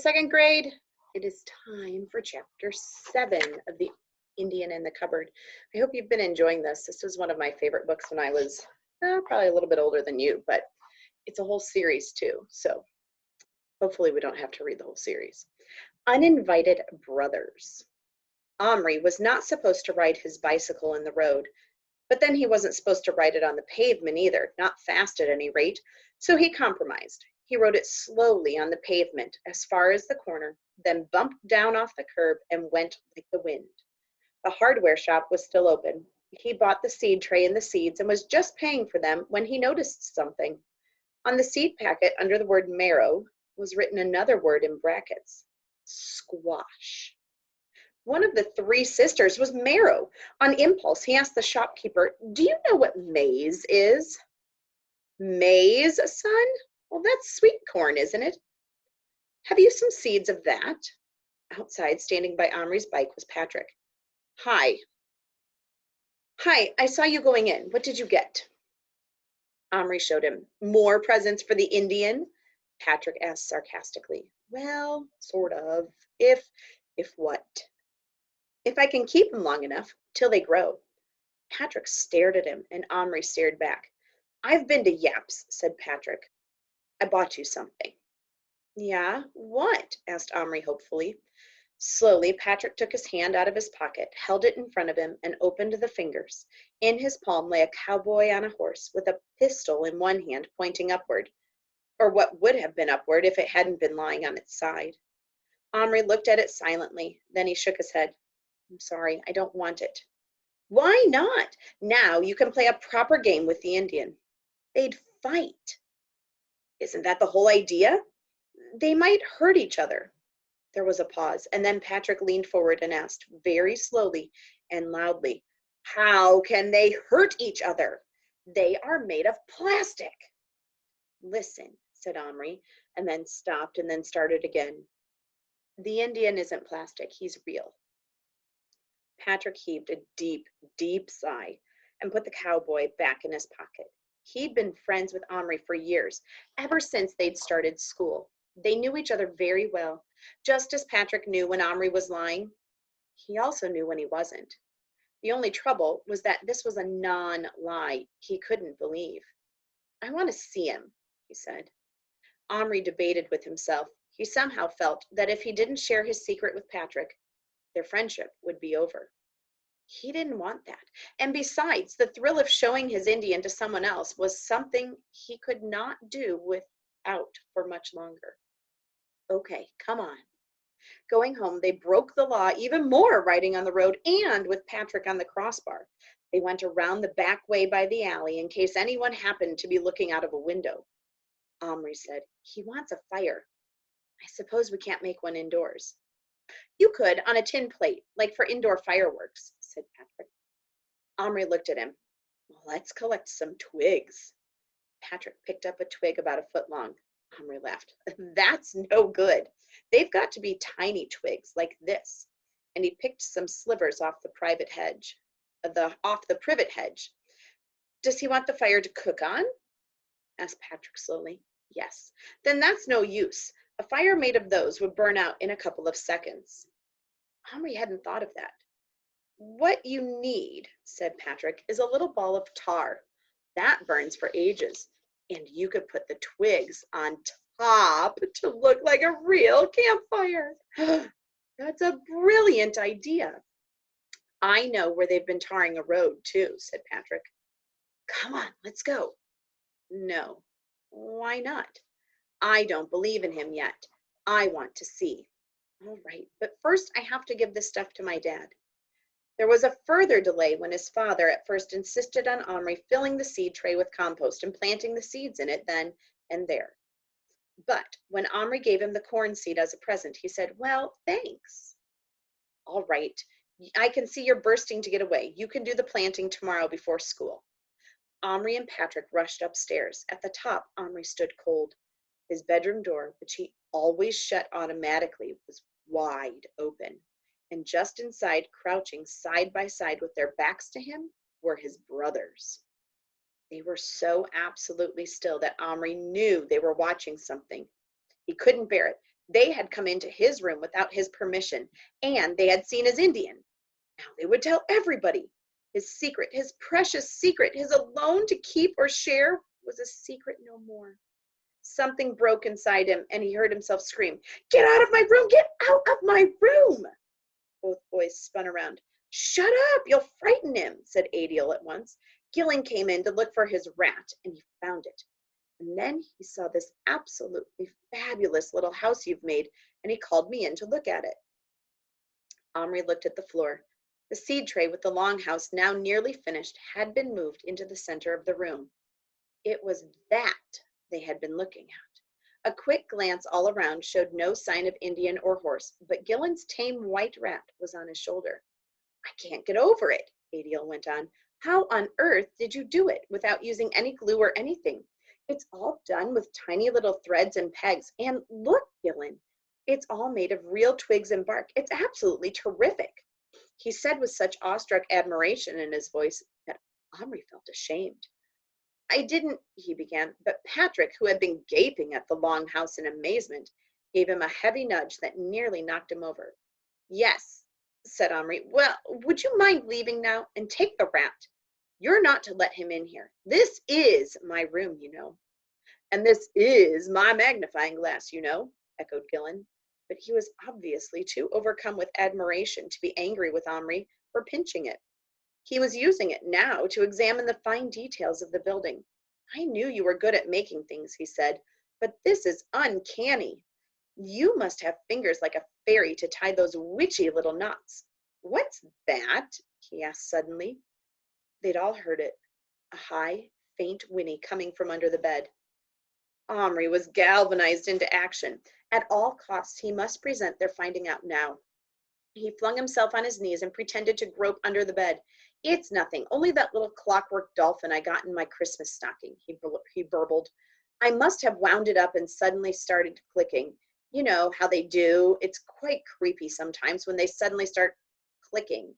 Second grade, it is time for chapter 7 of The Indian in the Cupboard. I hope you've been enjoying this. This was one of my favorite books when I was probably a little bit older than you, but it's a whole series too. So hopefully we don't have to read the whole series. Uninvited Brothers. Omri was not supposed to ride his bicycle in the road, but then he wasn't supposed to ride it on the pavement either, not fast at any rate, so he compromised. He rode it slowly on the pavement as far as the corner, then bumped down off the curb and went like the wind. The hardware shop was still open. He bought the seed tray and the seeds and was just paying for them when he noticed something. On the seed packet under the word marrow was written another word in brackets, squash. One of the three sisters was Marrow. On impulse, he asked the shopkeeper, "Do you know what maize is?" "Maize, son? Well, that's sweet corn, isn't it?" "Have you some seeds of that?" Outside, standing by Omri's bike, was Patrick. Hi, I saw you going in. What did you get?" Omri showed him. "More presents for the Indian?" Patrick asked sarcastically. "Well, sort of. If what?" "If I can keep them long enough, till they grow." Patrick stared at him, and Omri stared back. "I've been to Yap's," said Patrick. "I bought you something." "Yeah, what?" asked Omri hopefully. Slowly, Patrick took his hand out of his pocket, held it in front of him, and opened the fingers. In his palm lay a cowboy on a horse, with a pistol in one hand pointing upward, or what would have been upward if it hadn't been lying on its side. Omri looked at it silently, then he shook his head. "I'm sorry, I don't want it." "Why not? Now you can play a proper game with the Indian." "They'd fight." "Isn't that the whole idea?" "They might hurt each other." There was a pause, and then Patrick leaned forward and asked, very slowly and loudly, "How can they hurt each other? They are made of plastic." "Listen," said Omri, and then stopped and then started again. "The Indian isn't plastic, he's real." Patrick heaved a deep, deep sigh and put the cowboy back in his pocket. He'd been friends with Omri for years, ever since they'd started school. They knew each other very well. Just as Patrick knew when Omri was lying, he also knew when he wasn't. The only trouble was that this was a non-lie he couldn't believe. "I want to see him," he said. Omri debated with himself. He somehow felt that if he didn't share his secret with Patrick, their friendship would be over. He didn't want that. And besides, the thrill of showing his Indian to someone else was something he could not do without for much longer. "Okay, come on." Going home, they broke the law even more, riding on the road and with Patrick on the crossbar. They went around the back way by the alley in case anyone happened to be looking out of a window. Omri said, "He wants a fire. I suppose we can't make one indoors." "You could, on a tin plate, like for indoor fireworks," said Patrick. Omri looked at him. "Well, let's collect some twigs." Patrick picked up a twig about a foot long. Omri laughed. "That's no good. They've got to be tiny twigs like this." And he picked some slivers off the off the privet hedge. "Does he want the fire to cook on?" asked Patrick slowly. "Yes." "Then that's no use. A fire made of those would burn out in a couple of seconds." Omri hadn't thought of that. "What you need," said Patrick, "is a little ball of tar. That burns for ages. And you could put the twigs on top to look like a real campfire." "That's a brilliant idea." "I know where they've been tarring a road too," said Patrick. "Come on, let's go." "No." "Why not?" "I don't believe in him yet. I want to see." "All right, but first I have to give this stuff to my dad." There was a further delay when his father at first insisted on Omri filling the seed tray with compost and planting the seeds in it then and there. But when Omri gave him the corn seed as a present, he said, "Well, thanks." "All right, I can see you're bursting to get away. You can do the planting tomorrow before school." Omri and Patrick rushed upstairs. At the top, Omri stood cold. His bedroom door, which he always shut automatically, was wide open. And just inside, crouching side by side with their backs to him, were his brothers. They were so absolutely still that Omri knew they were watching something. He couldn't bear it. They had come into his room without his permission, and they had seen his Indian. Now they would tell everybody. His secret, his precious secret, his alone to keep or share, was a secret no more. Something broke inside him, and he heard himself scream, "Get out of my room! Get out of my room!" Both boys spun around. "Shut up! You'll frighten him," said Adil at once. Gillen came in to look for his rat, and he found it. And then he saw this absolutely fabulous little house you've made, and he called me in to look at it. Omri looked at the floor. The seed tray with the longhouse, now nearly finished, had been moved into the center of the room. It was that they had been looking at. A quick glance all around showed no sign of Indian or horse, but Gillen's tame white rat was on his shoulder. "I can't get over it," Adil went on. "How on earth did you do it without using any glue or anything? It's all done with tiny little threads and pegs. And look, Gillen, it's all made of real twigs and bark. It's absolutely terrific," he said with such awestruck admiration in his voice that Omri felt ashamed. "I didn't," he began, but Patrick, who had been gaping at the long house in amazement, gave him a heavy nudge that nearly knocked him over. "Yes," said Omri. "Well, would you mind leaving now and take the rat? You're not to let him in here. This is my room, you know." "And this is my magnifying glass, you know," echoed Gillen. But he was obviously too overcome with admiration to be angry with Omri for pinching it. He was using it now to examine the fine details of the building. "I knew you were good at making things," he said, "but this is uncanny. You must have fingers like a fairy to tie those witchy little knots." "What's that?" he asked suddenly. They'd all heard it, a high, faint whinny coming from under the bed. Omri was galvanized into action. At all costs, he must prevent their finding out now. He flung himself on his knees and pretended to grope under the bed. "It's nothing, only that little clockwork dolphin I got in my Christmas stocking," he burbled. "I must have wound it up and suddenly started clicking. You know how they do. It's quite creepy sometimes when they suddenly start clicking."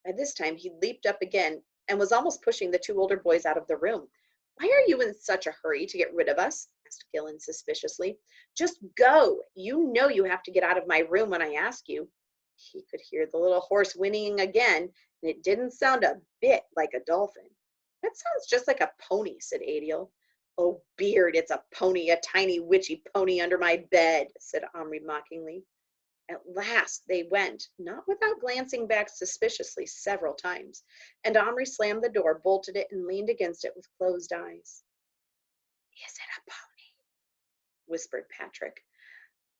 By this time, he leaped up again and was almost pushing the two older boys out of the room. "Why are you in such a hurry to get rid of us?" asked Gillen suspiciously. "Just go. You know you have to get out of my room when I ask you." He could hear the little horse whinnying again, and it didn't sound a bit like a dolphin. "That sounds just like a pony," said Adil. "Oh, Beard, it's a pony, a tiny witchy pony under my bed," said Omri mockingly. At last they went, not without glancing back suspiciously several times, and Omri slammed the door, bolted it, and leaned against it with closed eyes. "Is it a pony?" whispered Patrick.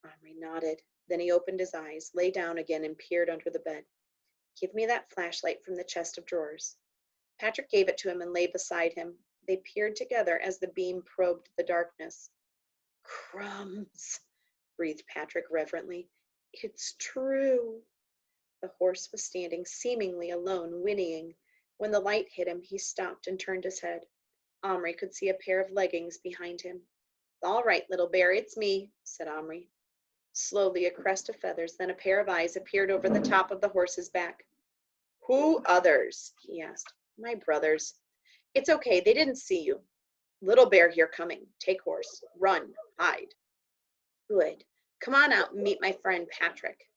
Omri nodded. Then he opened his eyes, lay down again, and peered under the bed. "Give me that flashlight from the chest of drawers." Patrick gave it to him and lay beside him. They peered together as the beam probed the darkness. "Crumbs," breathed Patrick reverently. "It's true." The horse was standing seemingly alone, whinnying. When the light hit him, he stopped and turned his head. Omri could see a pair of leggings behind him. "All right, little bear, it's me," said Omri. Slowly, a crest of feathers, then a pair of eyes appeared over the top of the horse's back. "Who others?" he asked. "My brothers." "It's okay, they didn't see you. Little bear here coming. Take horse. Run. Hide." "Good. Come on out and meet my friend Patrick."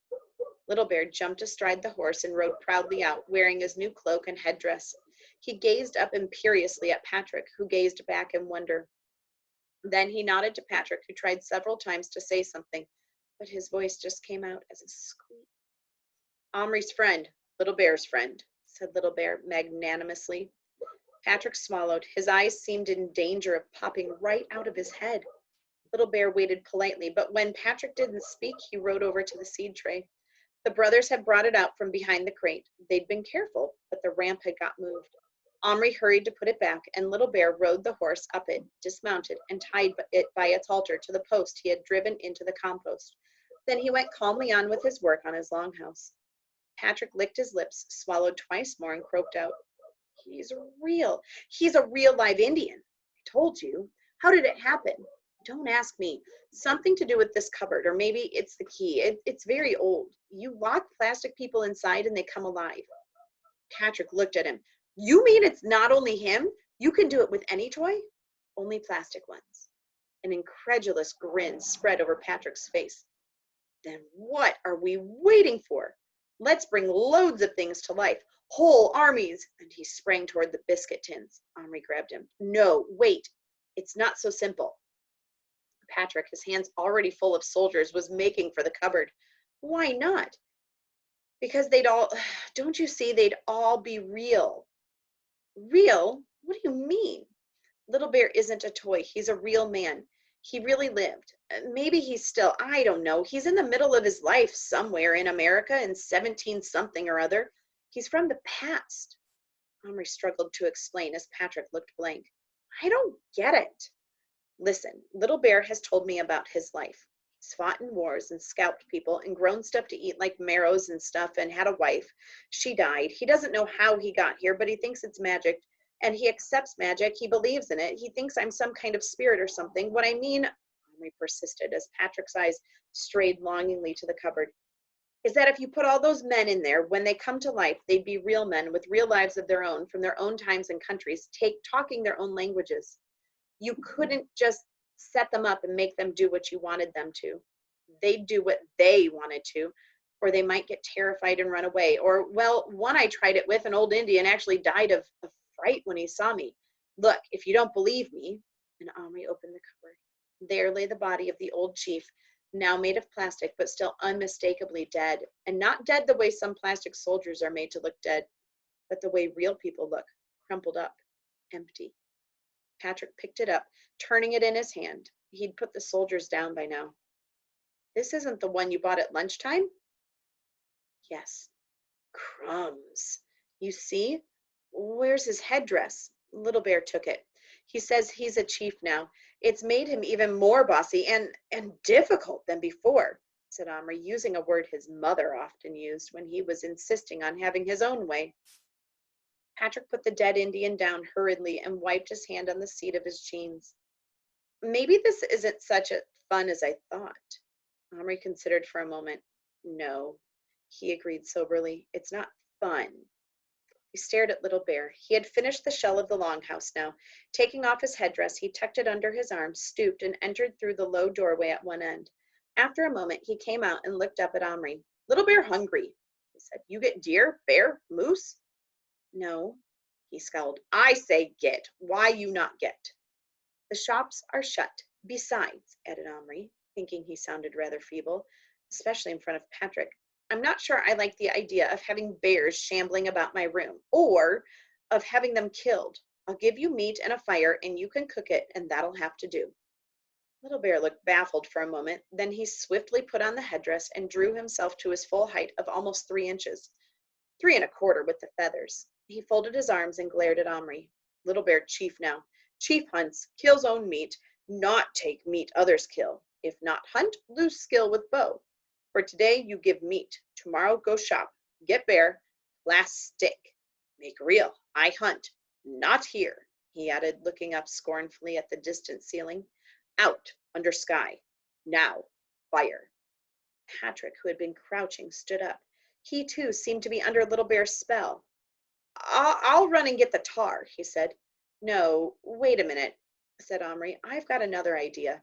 Little Bear jumped astride the horse and rode proudly out, wearing his new cloak and headdress. He gazed up imperiously at Patrick, who gazed back in wonder. Then he nodded to Patrick, who tried several times to say something, but his voice just came out as a squeak. "Omri's friend, Little Bear's friend," said Little Bear magnanimously. Patrick swallowed. His eyes seemed in danger of popping right out of his head. Little Bear waited politely, but when Patrick didn't speak, he rode over to the seed tray. The brothers had brought it out from behind the crate. They'd been careful, but the ramp had got moved. Omri hurried to put it back, and Little Bear rode the horse up it, dismounted, and tied it by its halter to the post he had driven into the compost. Then he went calmly on with his work on his longhouse. Patrick licked his lips, swallowed twice more, and croaked out, He's a real live Indian. I told you. How did it happen? Don't ask me. Something to do with this cupboard, or maybe it's the key. It's very old. You lock plastic people inside and they come alive." Patrick looked at him. "You mean it's not only him? You can do it with any toy?" "Only plastic ones." An incredulous grin spread over Patrick's face. Then what are we waiting for? Let's bring loads of things to life, whole armies. And he sprang toward the biscuit tins. Omri grabbed him. No, wait. It's not so simple. Patrick, his hands already full of soldiers, was making for the cupboard. Why not? Because they'd all, don't you see, they'd all be real. Real? What do you mean? Little Bear isn't a toy. He's a real man. He really lived. Maybe he's still, I don't know. He's in the middle of his life somewhere in America in 17 something or other. He's from the past. Omri struggled to explain as Patrick looked blank. I don't get it. Listen, Little Bear has told me about his life. He's fought in wars and scalped people and grown stuff to eat like marrows and stuff and had a wife. She died. He doesn't know how he got here, but he thinks it's magic and he accepts magic. He believes in it. He thinks I'm some kind of spirit or something. What I mean, Henry persisted as Patrick's eyes strayed longingly to the cupboard, is that if you put all those men in there, when they come to life, they'd be real men with real lives of their own from their own times and countries, talking their own languages. You couldn't just set them up and make them do what you wanted them to. They'd do what they wanted to, or they might get terrified and run away. Or, well, one I tried it with, an old Indian, actually died of fright when he saw me. Look, if you don't believe me, and Omri opened the cupboard. There lay the body of the old chief, now made of plastic, but still unmistakably dead. And not dead the way some plastic soldiers are made to look dead, but the way real people look, crumpled up, empty. Patrick picked it up, turning it in his hand. He'd put the soldiers down by now. This isn't the one you bought at lunchtime? Yes. Crumbs. You see? Where's his headdress? Little Bear took it. He says he's a chief now. It's made him even more bossy and difficult than before, said Omri, using a word his mother often used when he was insisting on having his own way. Patrick put the dead Indian down hurriedly and wiped his hand on the seat of his jeans. Maybe this isn't such a fun as I thought. Omri considered for a moment. No, he agreed soberly. It's not fun. He stared at Little Bear. He had finished the shell of the longhouse now. Taking off his headdress, he tucked it under his arm, stooped, and entered through the low doorway at one end. After a moment, he came out and looked up at Omri. Little Bear hungry, he said. You get deer, bear, moose? No, he scowled. I say get. Why you not get? The shops are shut. Besides, added Omri, thinking he sounded rather feeble, especially in front of Patrick, I'm not sure I like the idea of having bears shambling about my room, or of having them killed. I'll give you meat and a fire, and you can cook it, and that'll have to do. Little Bear looked baffled for a moment. Then he swiftly put on the headdress and drew himself to his full height of almost 3 inches, 3 1/4 with the feathers. He folded his arms and glared at Omri. Little Bear chief now. Chief hunts, kills own meat, not take meat others kill. If not hunt, lose skill with bow. For today you give meat, tomorrow go shop, get bear, last stick. Make real, I hunt, not here, he added, looking up scornfully at the distant ceiling. Out, under sky. Now, fire. Patrick, who had been crouching, stood up. He too seemed to be under Little Bear's spell. I'll run and get the tar, he said. No, wait a minute, said Omri. I've got another idea.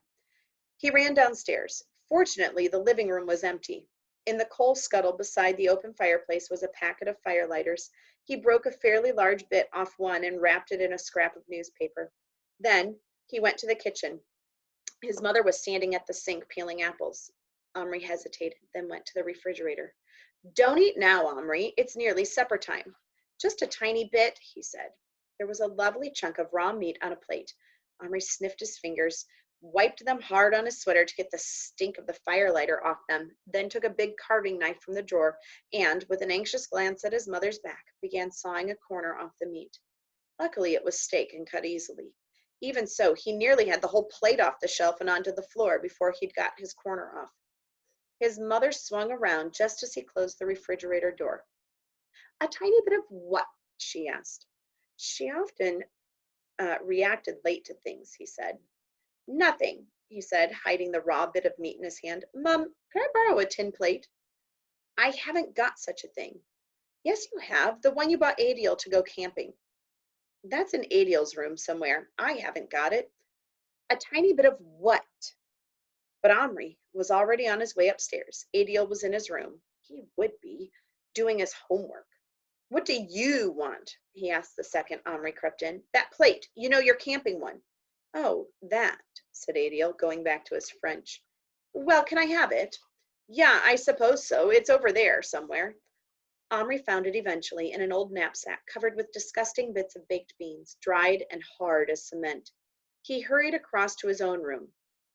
He ran downstairs. Fortunately, the living room was empty. In the coal scuttle beside the open fireplace was a packet of firelighters. He broke a fairly large bit off one and wrapped it in a scrap of newspaper. Then he went to the kitchen. His mother was standing at the sink peeling apples. Omri hesitated, then went to the refrigerator. Don't eat now, Omri. It's nearly supper time. Just a tiny bit, he said. There was a lovely chunk of raw meat on a plate. Omri sniffed his fingers, wiped them hard on his sweater to get the stink of the firelighter off them, then took a big carving knife from the drawer and, with an anxious glance at his mother's back, began sawing a corner off the meat. Luckily, it was steak and cut easily. Even so, he nearly had the whole plate off the shelf and onto the floor before he'd got his corner off. His mother swung around just as he closed the refrigerator door. A tiny bit of what? She asked. She often reacted late to things, he said. Nothing, he said, hiding the raw bit of meat in his hand. Mum, can I borrow a tin plate? I haven't got such a thing. Yes, you have. The one you bought Adiel to go camping. That's in Adiel's room somewhere. I haven't got it. A tiny bit of what? But Omri was already on his way upstairs. Adil was in his room. He would be, doing his homework. What do you want? He asked the second Omri crept in. That plate, you know, your camping one. Oh, that, said Adil, going back to his French. Well, can I have it? Yeah, I suppose so. It's over there somewhere. Omri found it eventually in an old knapsack covered with disgusting bits of baked beans, dried and hard as cement. He hurried across to his own room.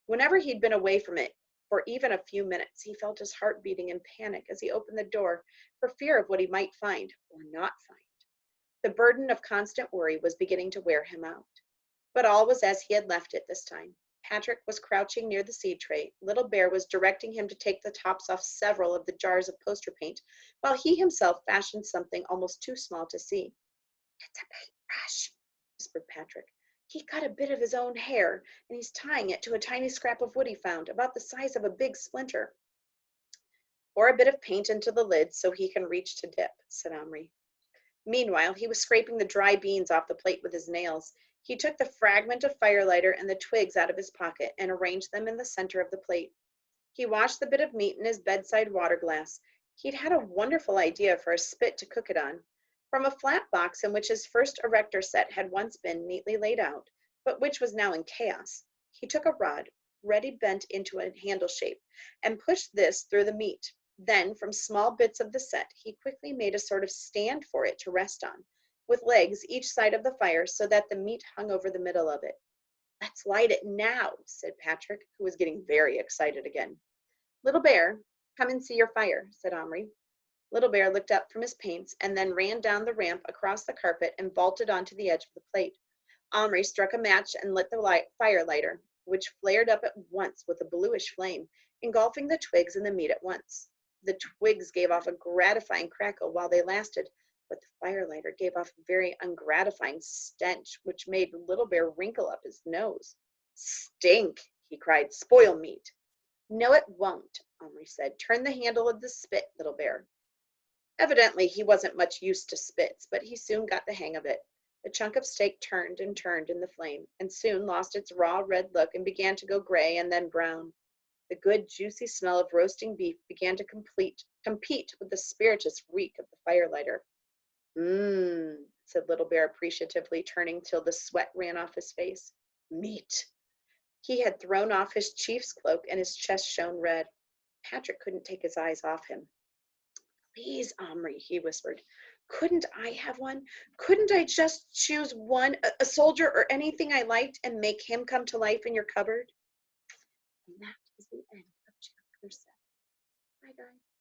Whenever he'd been away from it for even a few minutes, he felt his heart beating in panic as he opened the door for fear of what he might find or not find. The burden of constant worry was beginning to wear him out. But all was as he had left it this time. Patrick was crouching near the seed tray. Little Bear was directing him to take the tops off several of the jars of poster paint, while he himself fashioned something almost too small to see. It's a paintbrush, whispered Patrick. He cut a bit of his own hair, and he's tying it to a tiny scrap of wood he found, about the size of a big splinter. Pour a bit of paint into the lid so he can reach to dip, said Omri. Meanwhile, he was scraping the dry beans off the plate with his nails. He took the fragment of firelighter and the twigs out of his pocket and arranged them in the center of the plate. He washed the bit of meat in his bedside water glass. He'd had a wonderful idea for a spit to cook it on. From a flat box in which his first erector set had once been neatly laid out, but which was now in chaos, he took a rod, ready bent into a handle shape, and pushed this through the meat. Then, from small bits of the set, he quickly made a sort of stand for it to rest on, with legs each side of the fire so that the meat hung over the middle of it. Let's light it now, said Patrick, who was getting very excited again. Little Bear, come and see your fire, said Omri. Little Bear looked up from his paints and then ran down the ramp across the carpet and vaulted onto the edge of the plate. Omri struck a match and lit the fire lighter, which flared up at once with a bluish flame, engulfing the twigs and the meat at once. The twigs gave off a gratifying crackle while they lasted, but the firelighter gave off a very ungratifying stench, which made Little Bear wrinkle up his nose. Stink, he cried, spoil meat. No, it won't, Omri said. Turn the handle of the spit, Little Bear. Evidently, he wasn't much used to spits, but he soon got the hang of it. The chunk of steak turned and turned in the flame, and soon lost its raw red look and began to go gray and then brown. The good, juicy smell of roasting beef began to compete with the spirituous reek of the firelighter. Said Little Bear appreciatively, turning till the sweat ran off his face. Meat. He had thrown off his chief's cloak and his chest shone red. Patrick couldn't take his eyes off him. Please, Omri, he whispered. Couldn't I have one? Couldn't I just choose one, a soldier or anything I liked, and make him come to life in your cupboard? And that is the end of chapter 7. Bye, guys.